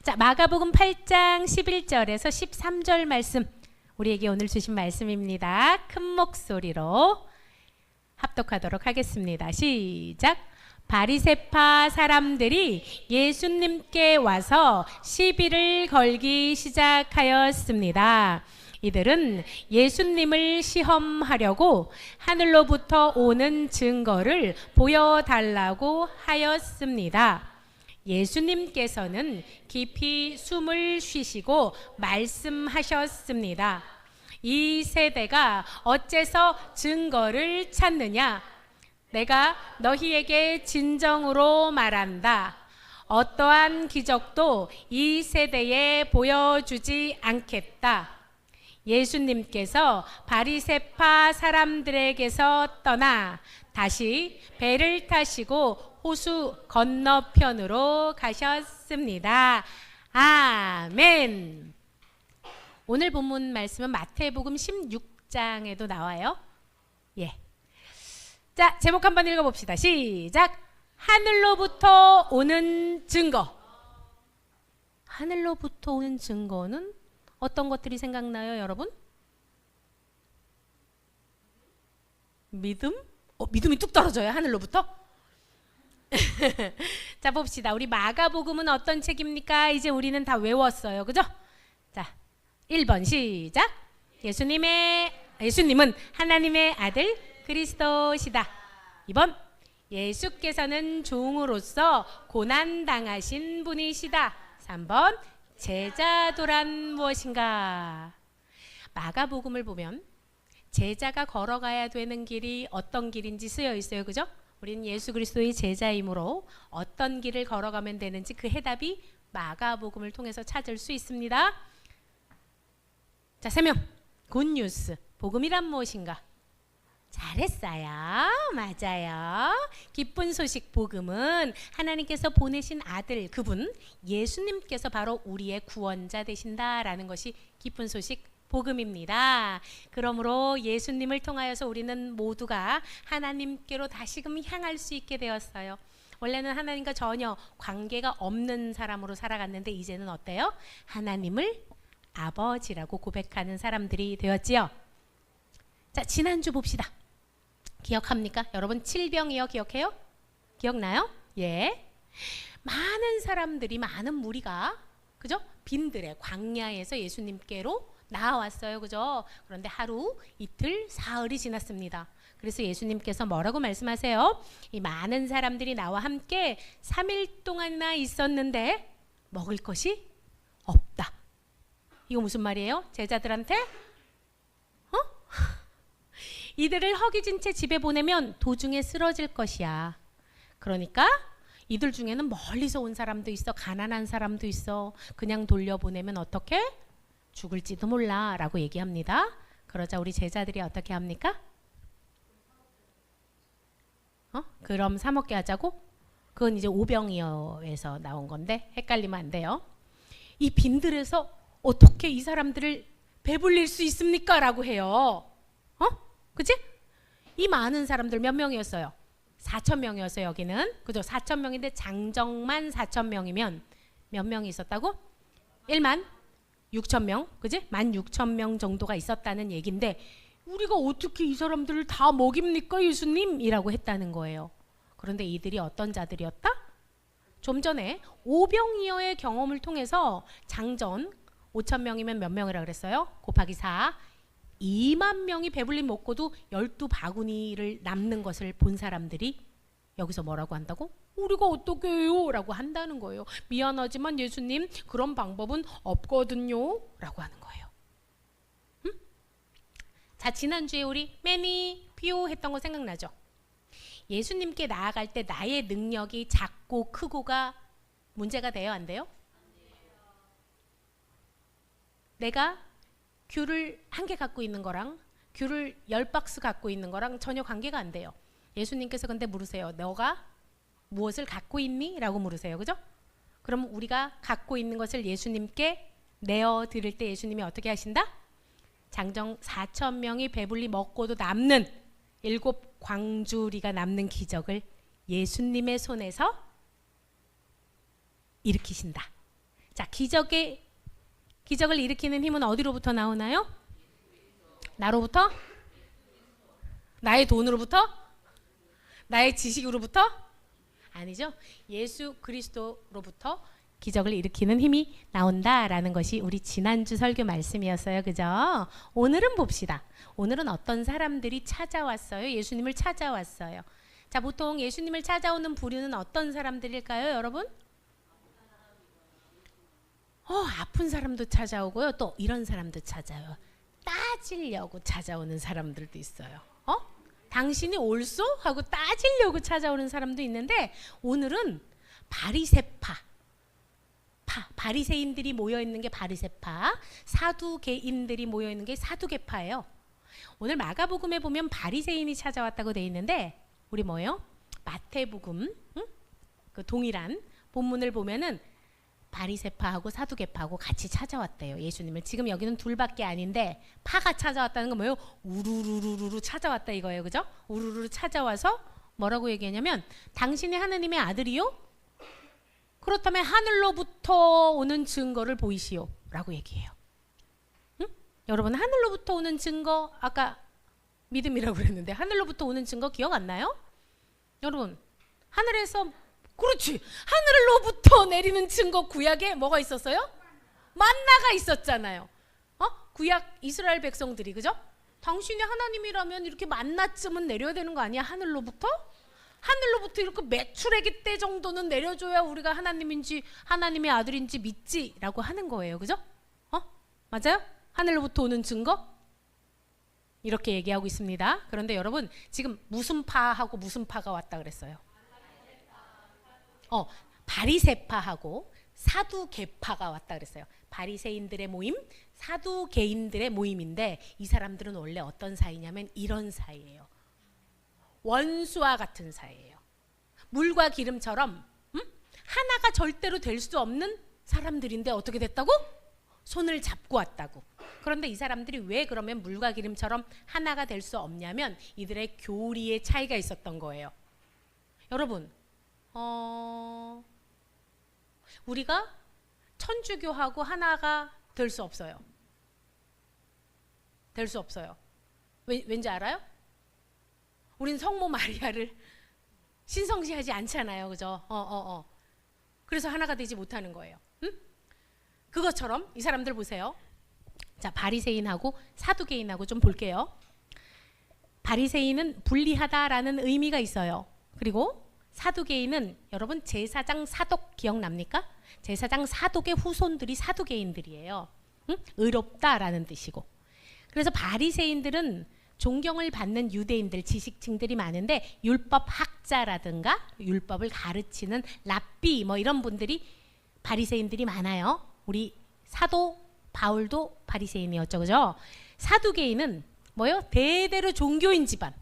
자, 마가복음 8장 11절에서 13절 말씀, 우리에게 오늘 주신 말씀입니다. 큰 목소리로 합독하도록 하겠습니다. 시작. 바리새파 사람들이 예수님께 와서 시비를 걸기 시작하였습니다. 이들은 예수님을 시험하려고 하늘로부터 오는 증거를 보여달라고 하였습니다. 예수님께서는 깊이 숨을 쉬시고 말씀하셨습니다. 이 세대가 어째서 증거를 찾느냐? 내가 너희에게 진정으로 말한다. 어떠한 기적도 이 세대에 보여주지 않겠다. 예수님께서 바리새파 사람들에게서 떠나 다시 배를 타시고 호수 건너편으로 가셨습니다. 아멘. 오늘 본문 말씀은 마태복음 16장에도 나와요. 예. 자, 제목 한번 읽어봅시다. 시작. 하늘로부터 오는 증거. 하늘로부터 오는 증거는 어떤 것들이 생각나요, 여러분? 믿음? 믿음이 뚝 떨어져요, 하늘로부터? 자, 봅시다. 우리 마가복음은 어떤 책입니까? 이제 우리는 다 외웠어요, 그죠? 자, 1번 시작. 예수님은 하나님의 아들 그리스도시다. 2번, 예수께서는 종으로서 고난당하신 분이시다. 3번, 제자도란 무엇인가? 마가복음을 보면 제자가 걸어가야 되는 길이 어떤 길인지 쓰여 있어요, 그죠? 우리는 예수 그리스도의 제자이므로 어떤 길을 걸어가면 되는지 그 해답이 마가복음을 통해서 찾을 수 있습니다. 자, 3명. 굿뉴스. 복음이란 무엇인가? 잘했어요. 맞아요. 기쁜 소식 복음은 하나님께서 보내신 아들, 그분 예수님께서 바로 우리의 구원자 되신다라는 것이 기쁜 소식 복음입니다. 그러므로 예수님을 통하여서 우리는 모두가 하나님께로 다시금 향할 수 있게 되었어요. 원래는 하나님과 전혀 관계가 없는 사람으로 살아갔는데 이제는 어때요? 하나님을 아버지라고 고백하는 사람들이 되었지요. 자, 지난주 봅시다. 기억합니까? 여러분, 칠병이요, 기억해요? 기억나요? 예. 많은 사람들이, 많은 무리가, 그죠? 빈들의 광야에서 예수님께로 나왔어요, 그죠? 그런데 하루, 이틀, 사흘이 지났습니다. 그래서 예수님께서 뭐라고 말씀하세요? 이 많은 사람들이 나와 함께 3일 동안이나 있었는데 먹을 것이 없다. 이거 무슨 말이에요? 제자들한테? 이들을 허기진 채 집에 보내면 도중에 쓰러질 것이야. 그러니까 이들 중에는 멀리서 온 사람도 있어, 가난한 사람도 있어. 그냥 돌려보내면 어떻게? 죽을지도 몰라 라고 얘기합니다. 그러자 우리 제자들이 어떻게 합니까? 그럼 사 먹게 하자고? 그건 이제 오병이어에서 나온 건데 헷갈리면 안 돼요. 이 빈들에서 어떻게 이 사람들을 배불릴 수 있습니까? 라고 해요. 그치? 이 많은 사람들 몇 명이었어요? 4,000명이었어요, 여기는. 그죠? 4,000명인데 장정만 4,000명이면 몇 명이 있었다고? 1만 6,000명, 그지? 16,000명 정도가 있었다는 얘기인데 우리가 어떻게 이 사람들을 다 먹입니까, 예수님? 이라고 했다는 거예요. 그런데 이들이 어떤 자들이었다? 좀 전에 오병이어의 경험을 통해서 장전 5,000명이면 몇 명이라 그랬어요? 곱하기 4, 2만 명이 배불리 먹고도 12바구니를 남는 것을 본 사람들이 여기서 뭐라고 한다고? 우리가 어떻게 해요? 라고 한다는 거예요. 미안하지만 예수님, 그런 방법은 없거든요 라고 하는 거예요. 자, 지난주에 우리 매니 피오 했던 거 생각나죠? 예수님께 나아갈 때 나의 능력이 작고 크고가 문제가 돼요, 안 돼요? 내가 귤을 1개 갖고 있는 거랑 귤을 10박스 갖고 있는 거랑 전혀 관계가 안 돼요. 예수님께서 근데 물으세요. 너가 무엇을 갖고 있니? 라고 물으세요. 그죠? 그럼 우리가 갖고 있는 것을 예수님께 내어 드릴 때 예수님이 어떻게 하신다? 장정 4,000명이 배불리 먹고도 남는 7 광주리가 남는 기적을 예수님의 손에서 일으키신다. 자, 기적을 일으키는 힘은 어디로부터 나오나요? 나로부터? 나의 돈으로부터? 나의 지식으로부터? 아니죠. 예수 그리스도로부터 기적을 일으키는 힘이 나온다라는 것이 우리 지난주 설교 말씀이었어요. 그죠? 오늘은 봅시다. 오늘은 어떤 사람들이 찾아왔어요? 예수님을 찾아왔어요. 자, 보통 예수님을 찾아오는 부류는 어떤 사람들일까요, 여러분? 아픈 사람도 찾아오고요. 또 이런 사람도 찾아요. 따지려고 찾아오는 사람들도 있어요. 당신이 옳소? 하고 따지려고 찾아오는 사람도 있는데, 오늘은 바리새인들이 모여있는 게 바리새파, 사두개인들이 모여있는 게 사두개파예요. 오늘 마가복음에 보면 바리새인이 찾아왔다고 돼 있는데, 우리 뭐예요? 마태복음, 그 동일한 본문을 보면은 바리새파하고 사두개파하고 같이 찾아왔대요, 예수님을. 지금 여기는 둘밖에 아닌데 파가 찾아왔다는 건 뭐예요? 우르르르르 찾아왔다 이거예요. 그죠? 우르르 찾아와서 뭐라고 얘기하냐면, 당신이 하느님의 아들이요? 그렇다면 하늘로부터 오는 증거를 보이시오 라고 얘기해요. 여러분, 하늘로부터 오는 증거, 아까 믿음이라고 그랬는데 하늘로부터 오는 증거 기억 안 나요? 여러분, 하늘에서, 그렇지, 하늘로부터 내리는 증거, 구약에 뭐가 있었어요? 만나가 있었잖아요. 구약 이스라엘 백성들이, 그죠? 당신이 하나님이라면 이렇게 만나쯤은 내려야 되는 거 아니야? 하늘로부터 이렇게 메추라기 때 정도는 내려줘야 우리가 하나님인지 하나님의 아들인지 믿지라고 하는 거예요. 그죠? 맞아요? 하늘로부터 오는 증거? 이렇게 얘기하고 있습니다. 그런데 여러분, 지금 무슨 파하고 무슨 파가 왔다 그랬어요? 바리새파하고 사두개파가 왔다 그랬어요. 바리새인들의 모임, 사두개인들의 모임인데, 이 사람들은 원래 어떤 사이냐면 이런 사이예요. 원수와 같은 사이예요. 물과 기름처럼 하나가 절대로 될 수 없는 사람들인데 어떻게 됐다고? 손을 잡고 왔다고. 그런데 이 사람들이 왜 그러면 물과 기름처럼 하나가 될 수 없냐면, 이들의 교리의 차이가 있었던 거예요. 여러분, 우리가 천주교하고 하나가 될 수 없어요. 될 수 없어요. 왠지 알아요? 우린 성모 마리아를 신성시하지 않잖아요. 그죠? 그래서 하나가 되지 못하는 거예요. 그것처럼 이 사람들 보세요. 자, 바리새인하고 사두개인하고 좀 볼게요. 바리새인은 불리하다라는 의미가 있어요. 그리고 사두개인은, 여러분, 제사장 사독 기억납니까? 제사장 사독의 후손들이 사두개인들이에요. 의롭다라는 뜻이고. 그래서 바리새인들은 존경을 받는 유대인들, 지식층들이 많은데, 율법 학자라든가 율법을 가르치는 랍비 뭐 이런 분들이 바리새인들이 많아요. 우리 사도 바울도 바리새인이었죠. 그죠? 사두개인은 뭐요? 대대로 종교인 집안.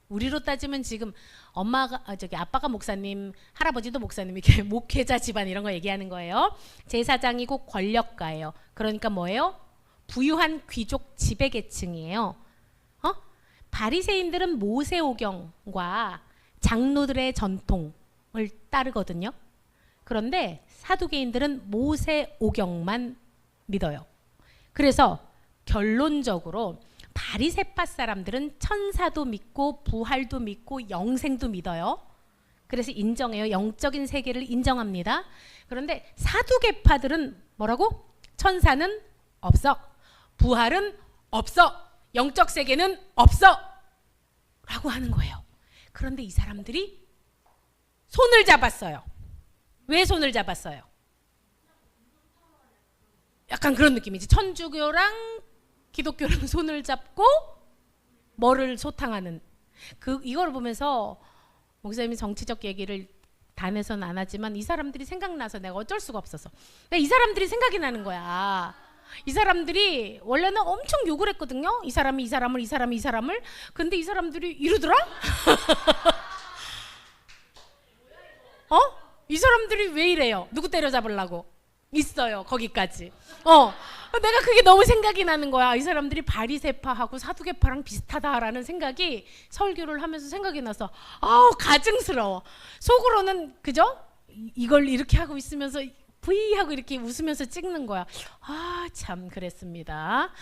우리로 따지면 지금 아빠가 목사님, 할아버지도 목사님, 이렇게 목회자 집안 이런 거 얘기하는 거예요. 제사장이고 권력가예요. 그러니까 뭐예요? 부유한 귀족 지배계층이에요. 바리새인들은 모세오경과 장로들의 전통을 따르거든요. 그런데 사두개인들은 모세오경만 믿어요. 그래서 결론적으로 바리새파 사람들은 천사도 믿고 부활도 믿고 영생도 믿어요. 그래서 인정해요. 영적인 세계를 인정합니다. 그런데 사두개파들은 뭐라고? 천사는 없어, 부활은 없어, 영적 세계는 없어 라고 하는 거예요. 그런데 이 사람들이 손을 잡았어요. 왜 손을 잡았어요? 약간 그런 느낌이지. 천주교랑 기독교랑 손을 잡고 뭐를 소탕하는, 이걸 보면서 목사님이 정치적 얘기를 단에서는 안 하지만 이 사람들이 생각나서 내가 어쩔 수가 없어서, 이 사람들이 생각이 나는 거야. 이 사람들이 원래는 엄청 욕을 했거든요. 이 사람이 이 사람을, 이 사람이 이 사람을. 근데 이 사람들이 이러더라? 이 사람들이 왜 이래요? 누구 때려잡으려고? 있어요. 거기까지. 내가 그게 너무 생각이 나는 거야. 이 사람들이 바리새파하고 사두개파랑 비슷하다라는 생각이 설교를 하면서 생각이 나서 가증스러워. 속으로는, 그죠? 이걸 이렇게 하고 있으면서 후이 하고 이렇게 웃으면서 찍는 거야. 아, 참 그랬습니다.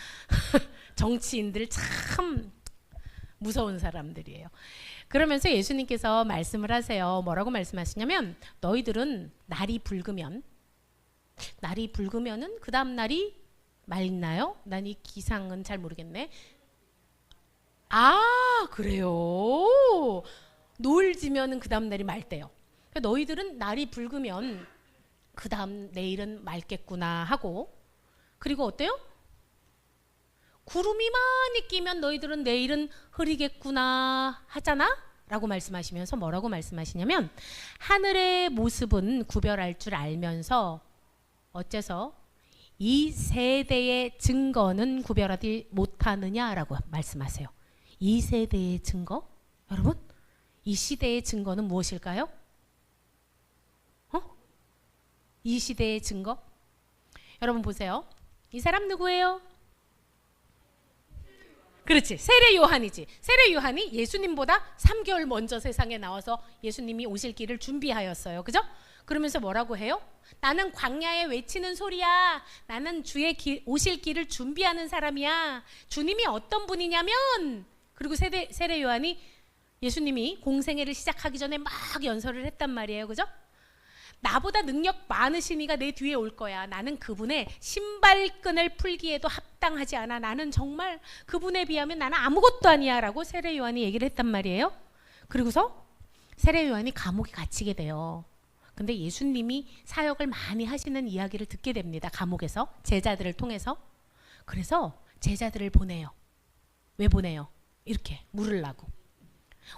정치인들 참 무서운 사람들이에요. 그러면서 예수님께서 말씀을 하세요. 뭐라고 말씀하시냐면 너희들은 날이 붉으면은 그 다음 날이 맑나요? 난 이 기상은 잘 모르겠네. 아, 그래요? 노을 지면은 그 다음 날이 맑대요. 그러니까 너희들은 날이 붉으면 그 다음 내일은 맑겠구나 하고, 그리고 어때요? 구름이 많이 끼면 너희들은 내일은 흐리겠구나 하잖아? 라고 말씀하시면서 뭐라고 말씀하시냐면 하늘의 모습은 구별할 줄 알면서 어째서 이 세대의 증거는 구별하지 못하느냐라고 말씀하세요. 이 세대의 증거? 여러분, 이 시대의 증거는 무엇일까요? 이 시대의 증거? 여러분 보세요. 이 사람 누구예요? 그렇지, 세례 요한이지. 세례 요한이 예수님보다 3개월 먼저 세상에 나와서 예수님이 오실 길을 준비하였어요. 그죠? 그러면서 뭐라고 해요? 나는 광야에 외치는 소리야. 나는 주의 오실 길을 준비하는 사람이야. 주님이 어떤 분이냐면, 그리고 세례 요한이 예수님이 공생애를 시작하기 전에 막 연설을 했단 말이에요. 그죠? 나보다 능력 많으신 이가 내 뒤에 올 거야. 나는 그분의 신발끈을 풀기에도 합당하지 않아. 나는 정말 그분에 비하면 나는 아무것도 아니야 라고 세례 요한이 얘기를 했단 말이에요. 그리고서 세례 요한이 감옥에 갇히게 돼요. 근데 예수님이 사역을 많이 하시는 이야기를 듣게 됩니다. 감옥에서 제자들을 통해서. 그래서 제자들을 보내요. 왜 보내요? 이렇게 물으려고.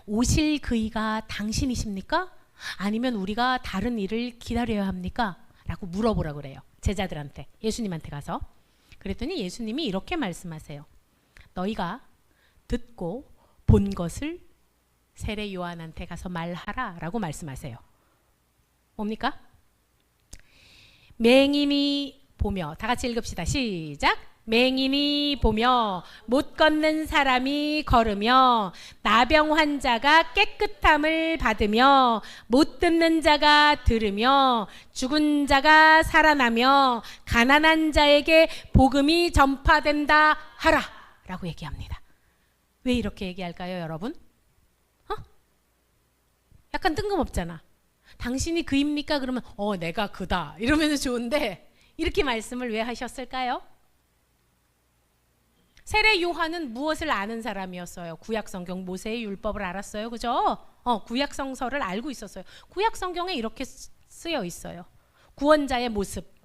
오실 그이가 당신이십니까? 아니면 우리가 다른 일을 기다려야 합니까? 라고 물어보라 그래요. 제자들한테, 예수님한테 가서. 그랬더니 예수님이 이렇게 말씀하세요. 너희가 듣고 본 것을 세례 요한한테 가서 말하라 라고 말씀하세요. 뭡니까? 맹인이 보며, 다 같이 읽읍시다. 시작. 맹인이 보며 못 걷는 사람이 걸으며 나병 환자가 깨끗함을 받으며 못 듣는 자가 들으며 죽은 자가 살아나며 가난한 자에게 복음이 전파된다 하라 라고 얘기합니다. 왜 이렇게 얘기할까요, 여러분? 약간 뜬금없잖아. 당신이 그입니까? 그러면 내가 그다 이러면 좋은데 이렇게 말씀을 왜 하셨을까요? 세례 요한은 무엇을 아는 사람이었어요? 구약 성경 모세의 율법을 알았어요. 그죠? 구약 성서를 알고 있었어요. 구약 성경에 이렇게 쓰여 있어요. 구원자의 모습.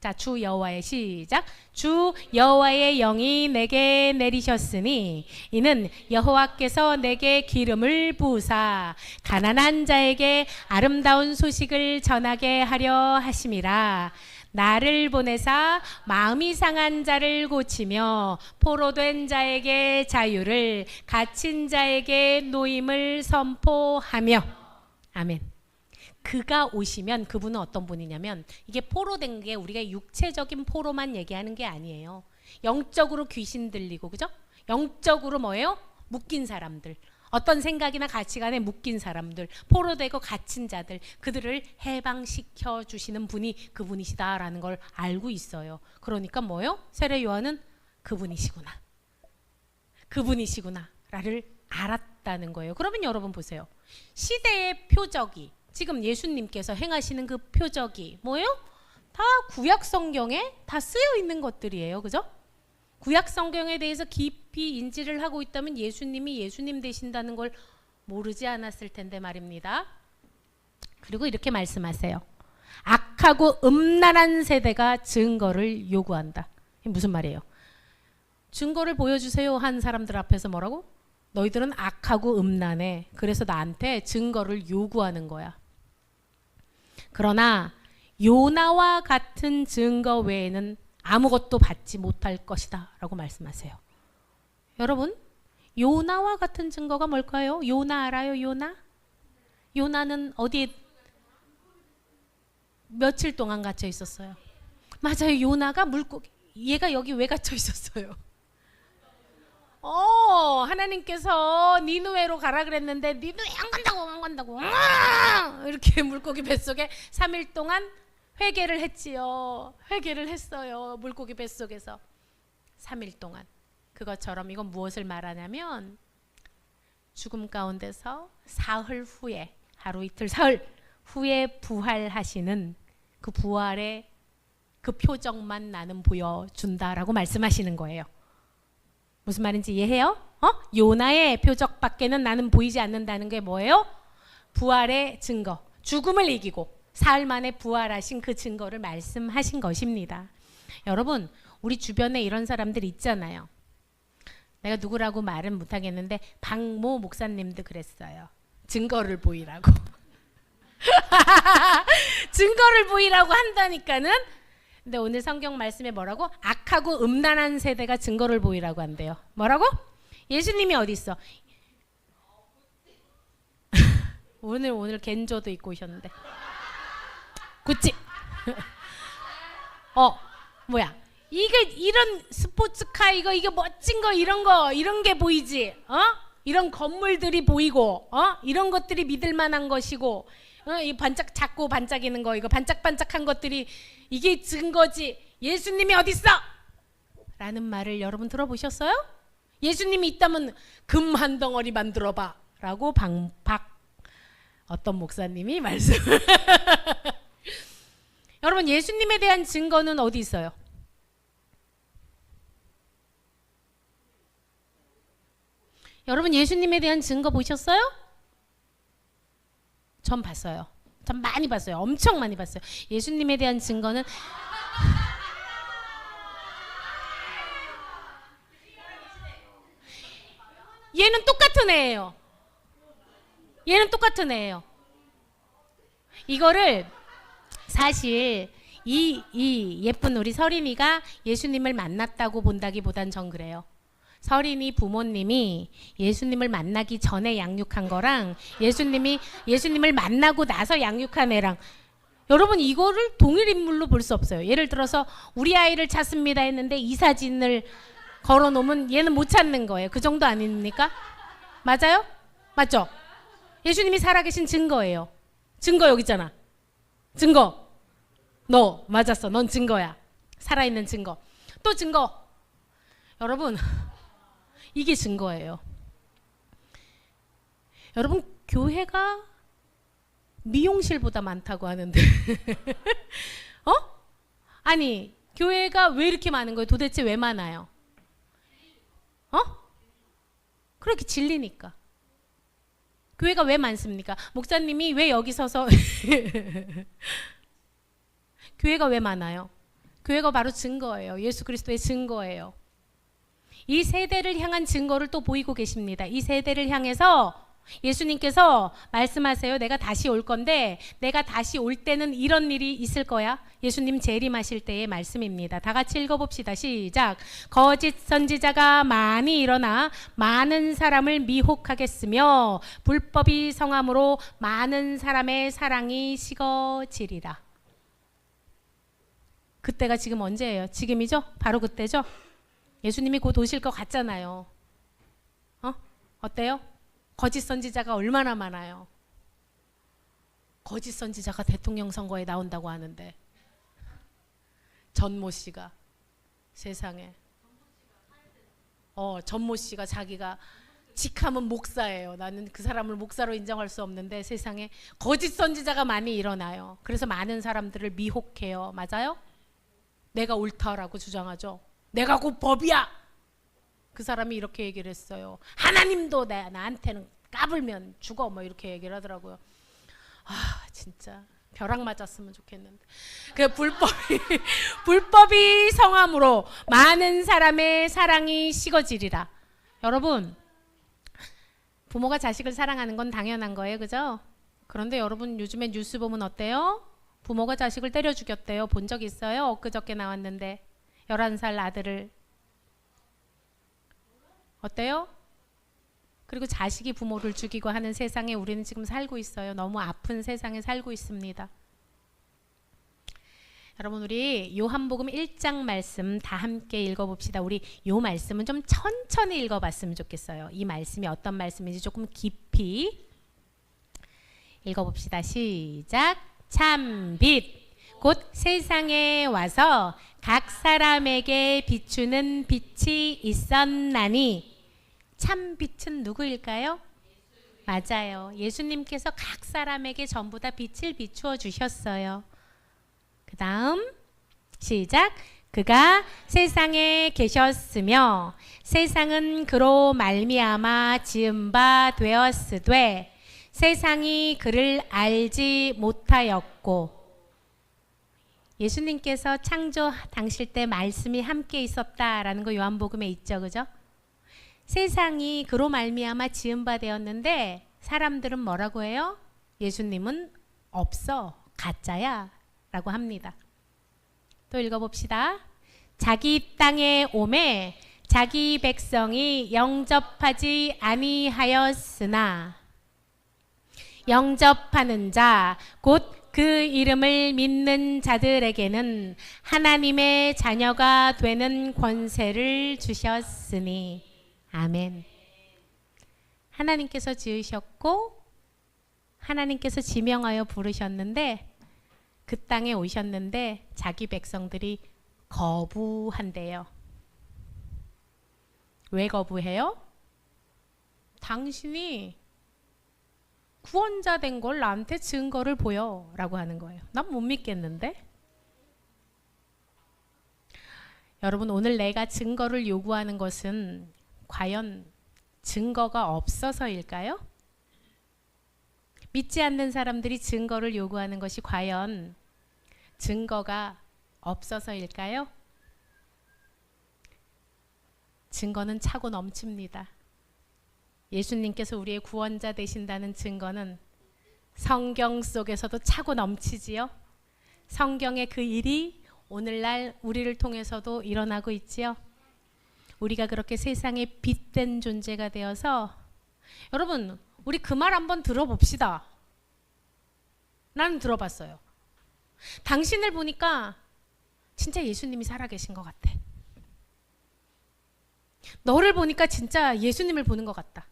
자, 주 여호와의 시작. 주 여호와의 영이 내게 내리셨으니 이는 여호와께서 내게 기름을 부으사 가난한 자에게 아름다운 소식을 전하게 하려 하심이라. 나를 보내사 마음이 상한 자를 고치며 포로된 자에게 자유를, 갇힌 자에게 노임을 선포하며. 아멘. 그가 오시면 그분은 어떤 분이냐면, 이게 포로된 게 우리가 육체적인 포로만 얘기하는 게 아니에요. 영적으로 귀신 들리고, 그죠? 영적으로 뭐예요? 묶인 사람들, 어떤 생각이나 가치관에 묶인 사람들, 포로되고 갇힌 자들, 그들을 해방시켜 주시는 분이 그분이시다라는 걸 알고 있어요. 그러니까 뭐예요? 세례 요한은 그분이시구나, 그분이시구나를 알았다는 거예요. 그러면 여러분 보세요. 시대의 표적이, 지금 예수님께서 행하시는 그 표적이 뭐예요? 다 구약 성경에 다 쓰여 있는 것들이에요. 그죠? 구약 성경에 대해서 깊이 인지를 하고 있다면 예수님이 예수님 되신다는 걸 모르지 않았을 텐데 말입니다. 그리고 이렇게 말씀하세요. 악하고 음란한 세대가 증거를 요구한다. 이게 무슨 말이에요? 증거를 보여주세요 한 사람들 앞에서 뭐라고? 너희들은 악하고 음란해. 그래서 나한테 증거를 요구하는 거야. 그러나 요나와 같은 증거 외에는 아무것도 받지 못할 것이다 라고 말씀하세요. 여러분, 요나와 같은 증거가 뭘까요? 요나 알아요? 요나? 요나는 어디에 며칠 동안 갇혀 있었어요? 맞아요. 요나가 물고기, 얘가 여기 왜 갇혀 있었어요? 하나님께서 니느웨로 가라 그랬는데 니느웨 안 간다고 이렇게 물고기 뱃속에 3일 동안 회개를 했지요. 회개를 했어요. 물고기 뱃속에서 3일 동안. 그것처럼 이건 무엇을 말하냐면 죽음 가운데서 사흘 후에, 하루 이틀 사흘 후에 부활하시는 그 부활의 그 표정만 나는 보여준다라고 말씀하시는 거예요. 무슨 말인지 이해해요? 요나의 표적밖에는 나는 보이지 않는다는 게 뭐예요? 부활의 증거, 죽음을 이기고 사흘 만에 부활하신 그 증거를 말씀하신 것입니다. 여러분, 우리 주변에 이런 사람들 있잖아요. 내가 누구라고 말은 못하겠는데 박모 목사님도 그랬어요. 증거를 보이라고. 증거를 보이라고 한다니까는. 근데 오늘 성경 말씀에 뭐라고? 악하고 음란한 세대가 증거를 보이라고 한대요. 뭐라고? 예수님이 어디 있어? 오늘 겐조도 입고 오셨는데. 구찌. 뭐야? 이게 이런 스포츠카 이게 멋진 거 이런 게 보이지? 이런 건물들이 보이고, 이런 것들이 믿을 만한 것이고, 이 반짝 작고 반짝이는 거, 이거 반짝반짝한 것들이 이게 증거지. 예수님이 어디 있어? 라는 말을 여러분 들어보셨어요? 예수님이 있다면 금 한 덩어리 만들어봐 라고 어떤 목사님이 말씀. 여러분, 예수님에 대한 증거는 어디 있어요? 여러분, 예수님에 대한 증거 보셨어요? 전 봤어요. 전 많이 봤어요. 엄청 많이 봤어요. 예수님에 대한 증거는 얘는 똑같은 애예요. 얘는 똑같은 애예요. 이거를 사실 이 예쁜 우리 서린이가 예수님을 만났다고 본다기보단 전 그래요. 서린이 부모님이 예수님을 만나기 전에 양육한 거랑 예수님을 만나고 나서 양육한 애랑, 여러분 이거를 동일 인물로 볼 수 없어요. 예를 들어서 우리 아이를 찾습니다 했는데 이 사진을 걸어놓으면 얘는 못 찾는 거예요. 그 정도 아닙니까? 맞아요? 맞죠? 예수님이 살아계신 증거예요. 증거 여기 있잖아. 증거. 너 맞았어. 넌 증거야. 살아있는 증거. 또 증거. 여러분 이게 증거예요. 여러분, 교회가 미용실보다 많다고 하는데 아니, 교회가 왜 이렇게 많은 거예요? 도대체 왜 많아요? 그렇게 질리니까. 교회가 왜 많습니까? 목사님이 왜 여기 서서 교회가 왜 많아요? 교회가 바로 증거예요. 예수 그리스도의 증거예요. 이 세대를 향한 증거를 또 보이고 계십니다. 이 세대를 향해서 예수님께서 말씀하세요. 내가 다시 올 건데 내가 다시 올 때는 이런 일이 있을 거야. 예수님 재림하실 때의 말씀입니다. 다 같이 읽어봅시다. 시작. 거짓 선지자가 많이 일어나 많은 사람을 미혹하겠으며 불법이 성함으로 많은 사람의 사랑이 식어지리라. 그때가 지금 언제예요? 지금이죠? 바로 그때죠? 예수님이 곧 오실 것 같잖아요. 어때요? 거짓 선지자가 얼마나 많아요. 거짓 선지자가 대통령 선거에 나온다고 하는데 전모 씨가 세상에 전모 씨가 자기가 직함은 목사예요. 나는 그 사람을 목사로 인정할 수 없는데 세상에 거짓 선지자가 많이 일어나요. 그래서 많은 사람들을 미혹해요. 맞아요? 내가 옳다라고 주장하죠. 내가 곧 법이야. 그 사람이 이렇게 얘기를 했어요. 하나님도 나한테는 까불면 죽어 뭐 이렇게 얘기를 하더라고요. 진짜 벼락 맞았으면 좋겠는데. 그 불법이 성함으로 많은 사람의 사랑이 식어지리라. 여러분, 부모가 자식을 사랑하는 건 당연한 거예요. 그죠? 그런데 여러분 요즘에 뉴스 보면 어때요? 부모가 자식을 때려 죽였대요. 본 적 있어요? 엊그저께 나왔는데 11살 아들을. 어때요? 그리고 자식이 부모를 죽이고 하는 세상에 우리는 지금 살고 있어요. 너무 아픈 세상에 살고 있습니다. 여러분, 우리 요한복음 1장 말씀 다 함께 읽어봅시다. 우리 요 말씀은 좀 천천히 읽어봤으면 좋겠어요. 이 말씀이 어떤 말씀인지 조금 깊이 읽어봅시다. 시작. 참 빛 곧 세상에 와서 각 사람에게 비추는 빛이 있었나니. 참 빛은 누구일까요? 맞아요. 예수님께서 각 사람에게 전부 다 빛을 비추어 주셨어요. 그 다음 시작. 그가 세상에 계셨으며 세상은 그로 말미암아 지은 바 되었으되 세상이 그를 알지 못하였고. 예수님께서 창조하실 때 말씀이 함께 있었다라는 거 요한복음에 있죠, 그죠? 세상이 그로 말미암아 지은 바 되었는데 사람들은 뭐라고 해요? 예수님은 없어, 가짜야 라고 합니다. 또 읽어봅시다. 자기 땅에 오매 자기 백성이 영접하지 아니하였으나 영접하는 자 곧 그 이름을 믿는 자들에게는 하나님의 자녀가 되는 권세를 주셨으니. 아멘. 하나님께서 지으셨고 하나님께서 지명하여 부르셨는데 그 땅에 오셨는데 자기 백성들이 거부한대요. 왜 거부해요? 당신이 구원자 된 걸 나한테 증거를 보여 라고 하는 거예요. 난 못 믿겠는데? 여러분, 오늘 내가 증거를 요구하는 것은 과연 증거가 없어서일까요? 믿지 않는 사람들이 증거를 요구하는 것이 과연 증거가 없어서일까요? 증거는 차고 넘칩니다. 예수님께서 우리의 구원자 되신다는 증거는 성경 속에서도 차고 넘치지요. 성경의 그 일이 오늘날 우리를 통해서도 일어나고 있지요. 우리가 그렇게 세상에 빛된 존재가 되어서, 여러분, 우리 그 말 한번 들어봅시다. 나는 들어봤어요. 당신을 보니까 진짜 예수님이 살아계신 것 같아. 너를 보니까 진짜 예수님을 보는 것 같다.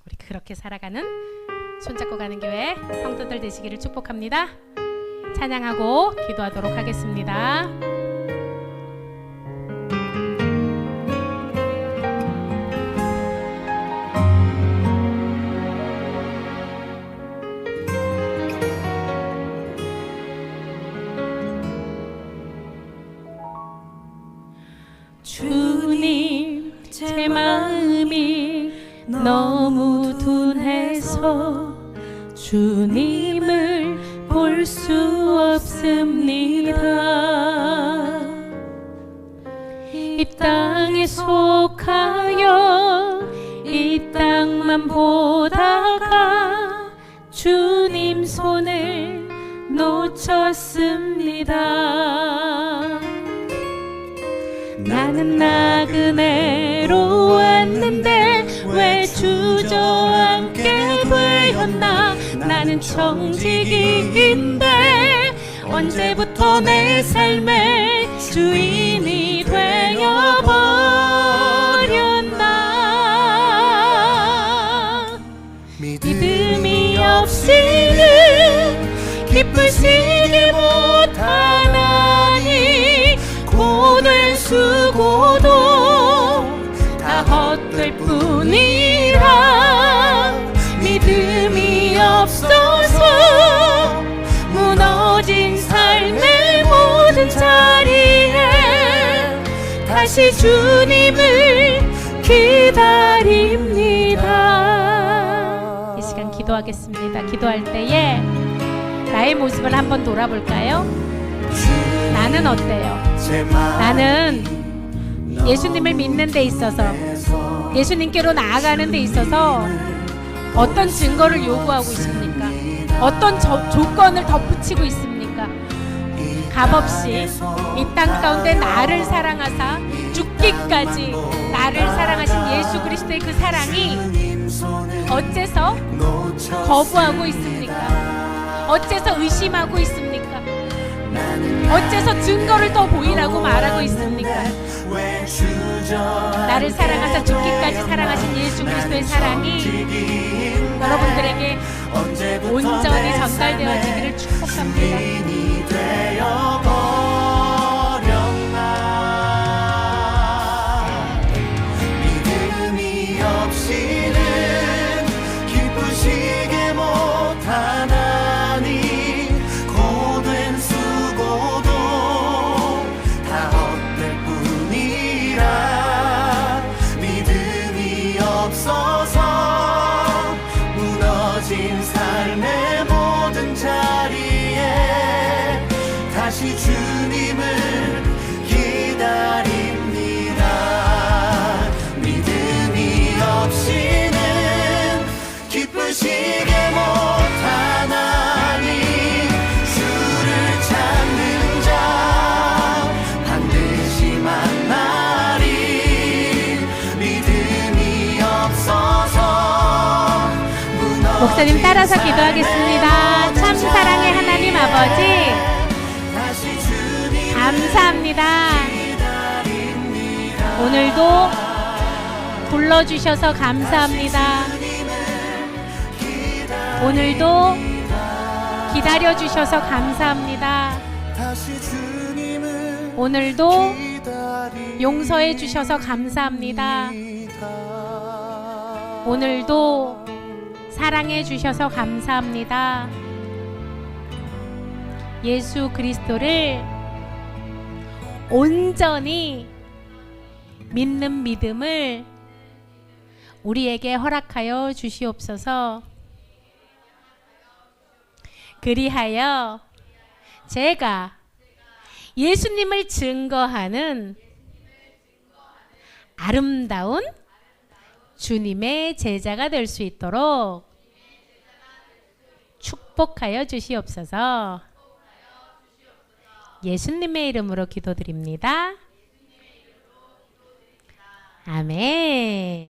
우리 그렇게 살아가는 손잡고 가는 교회 성도들 되시기를 축복합니다. 찬양하고 기도하도록 하겠습니다. 주님, 제 마음이 너무 둔해서 주님을 볼 수 없습니다. 이 땅에 속하여 이 땅만 보다가 주님 손을 놓쳤습니다. 나는 나그네로 왔는데 왜 주저앉게 되었나. 나는 청지기인데 언제부터 내 삶의 주인이 되어버렸나. 믿음이 없이는 기쁘시기 못하나니 고된 수고도 다 헛될 뿐이라. 믿음이 없어서 무너진 삶의 모든 자리에 다시 주님을 기다립니다. 이 시간 기도하겠습니다. 기도할 때에 나의 모습을 한번 돌아볼까요? 나는 어때요? 나는 예수님을 믿는 데 있어서, 예수님께로 나아가는 데 있어서 어떤 증거를 요구하고 있습니까? 어떤 조건을 덧붙이고 있습니까? 값없이 이 땅 가운데 나를 사랑하사 죽기까지 나를 사랑하신 예수 그리스도의 그 사랑이 어째서 거부하고 있습니까? 어째서 의심하고 있습니까? 어째서 증거를 더 보이라고 말하고 있습니까? 나를 사랑하사 죽기까지 사랑하신 예수 그리스도의 사랑이 여러분들에게 언제부터 온전히 내 전달되어지기를 축복합니다. 삶의 되어 버렸나. 믿음이 없이는 기쁘시게 못하나니 고된 수고도 다 헛될 뿐이라. 믿음이 없어서 무너진 삶의 모든 자리에 다시 주님을 기다립니다. 믿음이 없이는 기쁘시게 못하나니 주를 찾는 자 반드시 만나리. 믿음이 없어서 목사님 따라서 기도하겠습니다. 참 사랑의 하나님 아버지, 감사합니다. 오늘도 불러주셔서 감사합니다. 오늘도 기다려주셔서 감사합니다. 오늘도 용서해 주셔서 감사합니다. 오늘도 사랑해 주셔서 감사합니다. 예수 그리스도를 온전히 믿는 믿음을 우리에게 허락하여 주시옵소서. 그리하여 제가 예수님을 증거하는 아름다운 주님의 제자가 될 수 있도록 축복하여 주시옵소서. 예수님의 이름으로 기도드립니다. 아멘.